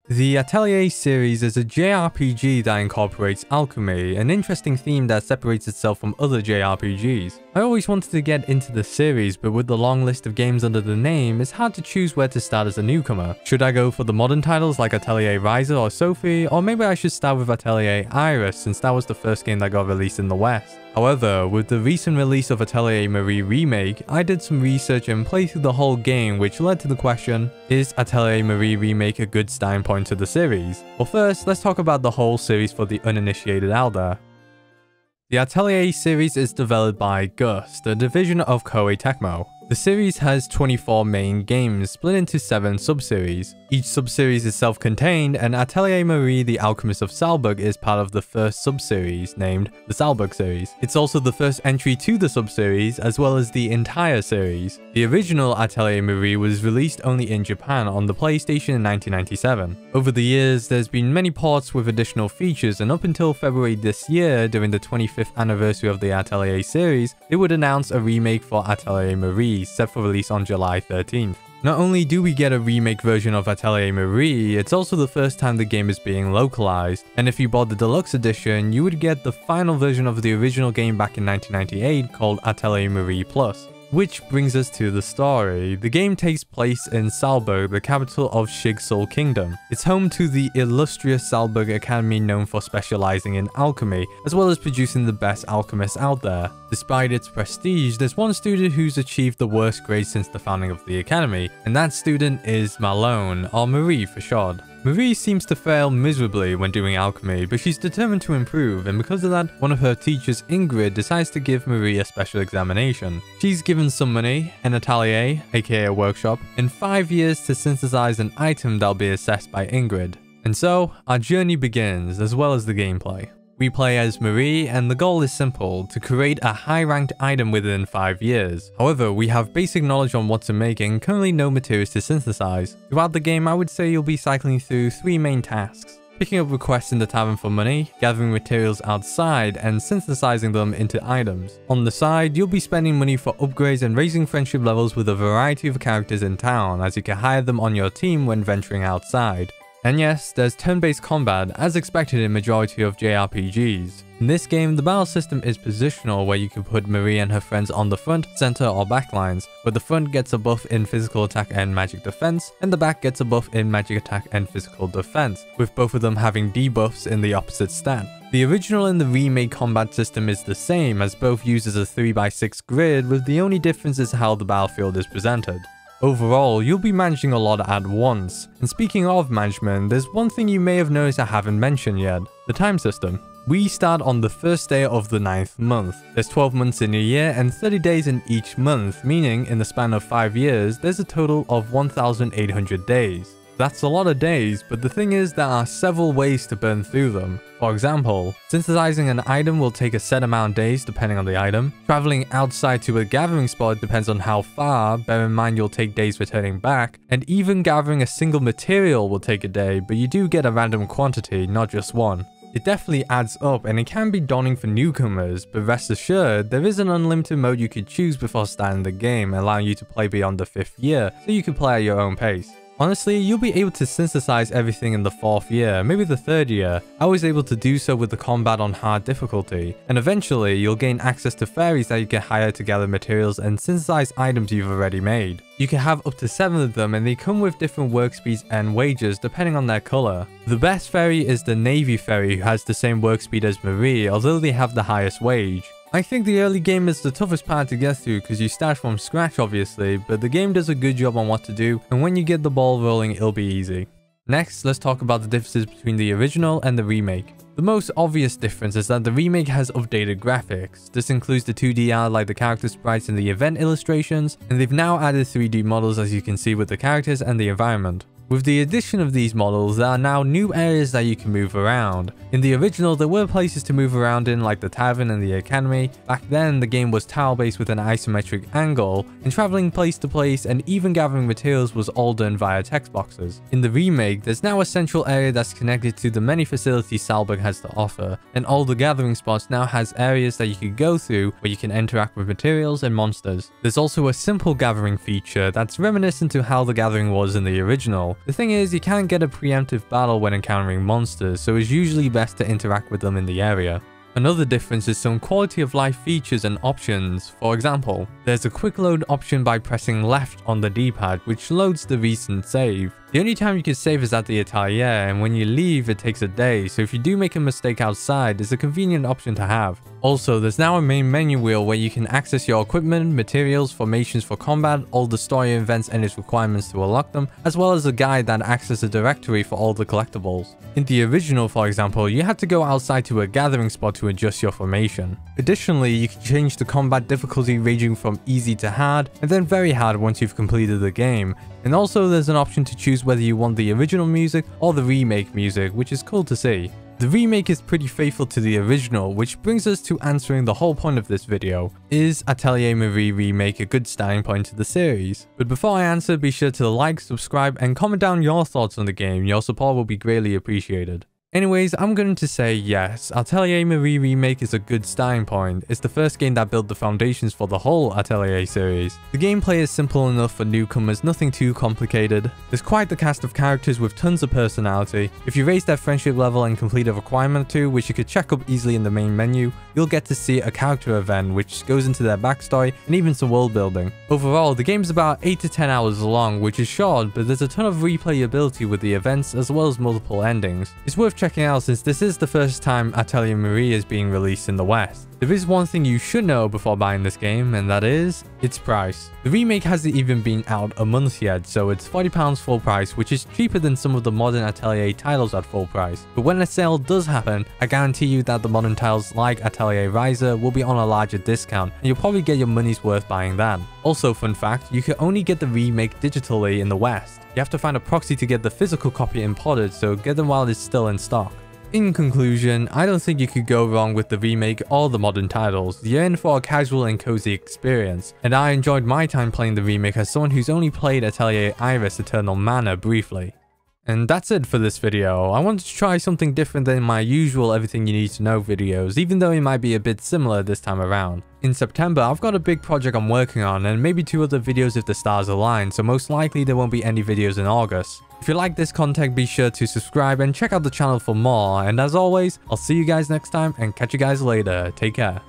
The Atelier series is a JRPG that incorporates alchemy, an interesting theme that separates itself from other JRPGs. I always wanted to get into the series, but with the long list of games under the name, it's hard to choose where to start as a newcomer. Should I go for the modern titles like Atelier Ryza or Sophie, or maybe I should start with Atelier Iris since that was the first game that got released in the West. However, with the recent release of Atelier Marie Remake, I did some research and played through the whole game, which led to the question, is Atelier Marie Remake a good starting point to the series? Well, first, let's talk about the whole series for the uninitiated out there. The Atelier series is developed by Gust, a division of Koei Tecmo. The series has 24 main games split into 7 sub-series. Each sub-series is self-contained, and Atelier Marie the Alchemist of Salzburg is part of the first sub-series, named the Salzburg series. It's also the first entry to the sub-series, as well as the entire series. The original Atelier Marie was released only in Japan on the PlayStation in 1997. Over the years, there's been many ports with additional features, and up until February this year, during the 25th anniversary of the Atelier series, they would announce a remake for Atelier Marie, set for release on July 13th. Not only do we get a remake version of Atelier Marie, it's also the first time the game is being localized, and if you bought the deluxe edition, you would get the final version of the original game back in 1998 called Atelier Marie Plus. Which brings us to the story. The game takes place in Salzburg, the capital of Shig-Sol Kingdom. It's home to the illustrious Salzburg Academy, known for specializing in alchemy, as well as producing the best alchemists out there. Despite its prestige, there's one student who's achieved the worst grade since the founding of the academy, and that student is Malone, or Marie for short. Marie seems to fail miserably when doing alchemy, but she's determined to improve, and because of that, one of her teachers, Ingrid, decides to give Marie a special examination. She's given some money, an atelier, aka a workshop, and 5 years to synthesize an item that'll be assessed by Ingrid. And so, our journey begins, as well as the gameplay. We play as Marie, and the goal is simple, to create a high-ranked item within 5 years. However, we have basic knowledge on what to make and currently no materials to synthesize. Throughout the game, I would say you'll be cycling through 3 main tasks: picking up requests in the tavern for money, gathering materials outside, and synthesizing them into items. On the side, you'll be spending money for upgrades and raising friendship levels with a variety of characters in town, as you can hire them on your team when venturing outside. And yes, there's turn-based combat, as expected in majority of JRPGs. In this game, the battle system is positional, where you can put Marie and her friends on the front, center, or back lines, where the front gets a buff in physical attack and magic defense, and the back gets a buff in magic attack and physical defense, with both of them having debuffs in the opposite stat. The original and the remake combat system is the same, as both uses a 3x6 grid, with the only difference is how the battlefield is presented. Overall, you'll be managing a lot at once. And speaking of management, there's one thing you may have noticed I haven't mentioned yet: the time system. We start on the first day of the 9th month. There's 12 months in a year and 30 days in each month, meaning in the span of 5 years, there's a total of 1,800 days. That's a lot of days, but the thing is there are several ways to burn through them. For example, synthesizing an item will take a set amount of days depending on the item. Traveling outside to a gathering spot depends on how far, bear in mind you'll take days returning back. And even gathering a single material will take a day, but you do get a random quantity, not just one. It definitely adds up, and it can be daunting for newcomers, but rest assured, there is an unlimited mode you could choose before starting the game, allowing you to play beyond the 5th year, so you can play at your own pace. Honestly, you'll be able to synthesize everything in the 4th year, maybe the 3rd year. I was able to do so with the combat on hard difficulty, and eventually you'll gain access to fairies that you can hire to gather materials and synthesize items you've already made. You can have up to 7 of them, and they come with different work speeds and wages depending on their color. The best fairy is the Navy fairy, who has the same work speed as Marie, although they have the highest wage. I think the early game is the toughest part to get through because you start from scratch obviously, but the game does a good job on what to do, and when you get the ball rolling it'll be easy. Next, let's talk about the differences between the original and the remake. The most obvious difference is that the remake has updated graphics. This includes the 2D art like the character sprites and the event illustrations, and they've now added 3D models as you can see with the characters and the environment. With the addition of these models, there are now new areas that you can move around. In the original, there were places to move around in like the tavern and the academy. Back then, the game was tile-based with an isometric angle, and traveling place to place and even gathering materials was all done via text boxes. In the remake, there's now a central area that's connected to the many facilities Salzburg has to offer, and all the gathering spots now has areas that you can go through where you can interact with materials and monsters. There's also a simple gathering feature that's reminiscent to how the gathering was in the original. though. The thing is, you can't get a preemptive battle when encountering monsters, so it's usually best to interact with them in the area. Another difference is some quality of life features and options. For example, there's a quick load option by pressing left on the D-pad, which loads the recent save. The only time you can save is at the atelier, and when you leave it takes a day, so if you do make a mistake outside, it's a convenient option to have. Also, there's now a main menu wheel where you can access your equipment, materials, formations for combat, all the story events and its requirements to unlock them, as well as a guide that acts as a directory for all the collectibles. In the original, for example, you had to go outside to a gathering spot to adjust your formation. Additionally, you can change the combat difficulty ranging from easy to hard, and then very hard once you've completed the game. And also there's an option to choose whether you want the original music or the remake music, which is cool to see. The remake is pretty faithful to the original, which brings us to answering the whole point of this video. Is Atelier Marie Remake a good starting point to the series? But before I answer, be sure to like, subscribe, and comment down your thoughts on the game. Your support will be greatly appreciated. Anyways, I'm going to say yes, Atelier Marie Remake is a good starting point. It's the first game that built the foundations for the whole Atelier series. The gameplay is simple enough for newcomers, nothing too complicated. There's quite the cast of characters with tons of personality. If you raise their friendship level and complete a requirement or two, which you could check up easily in the main menu, you'll get to see a character event which goes into their backstory and even some world building. Overall, the game's about 8 to 10 hours long, which is short, but there's a ton of replayability with the events as well as multiple endings. It's worth checking out since this is the first time Atelier Marie is being released in the West. There is one thing you should know before buying this game, and that is its price. The remake hasn't even been out a month yet, so it's £40 full price, which is cheaper than some of the modern Atelier titles at full price. But when a sale does happen, I guarantee you that the modern titles like Atelier Ryza will be on a larger discount, and you'll probably get your money's worth buying that. Also, fun fact, you can only get the remake digitally in the West. You have to find a proxy to get the physical copy imported, so get them while it's still in stock. In conclusion, I don't think you could go wrong with the remake or the modern titles. You're in for a casual and cozy experience, and I enjoyed my time playing the remake as someone who's only played Atelier Iris Eternal Mana briefly. And that's it for this video. I wanted to try something different than my usual Everything You Need to Know videos, even though it might be a bit similar this time around. In September, I've got a big project I'm working on, and maybe 2 other videos if the stars align, so most likely there won't be any videos in August. If you like this content, be sure to subscribe and check out the channel for more, and as always, I'll see you guys next time and catch you guys later. Take care.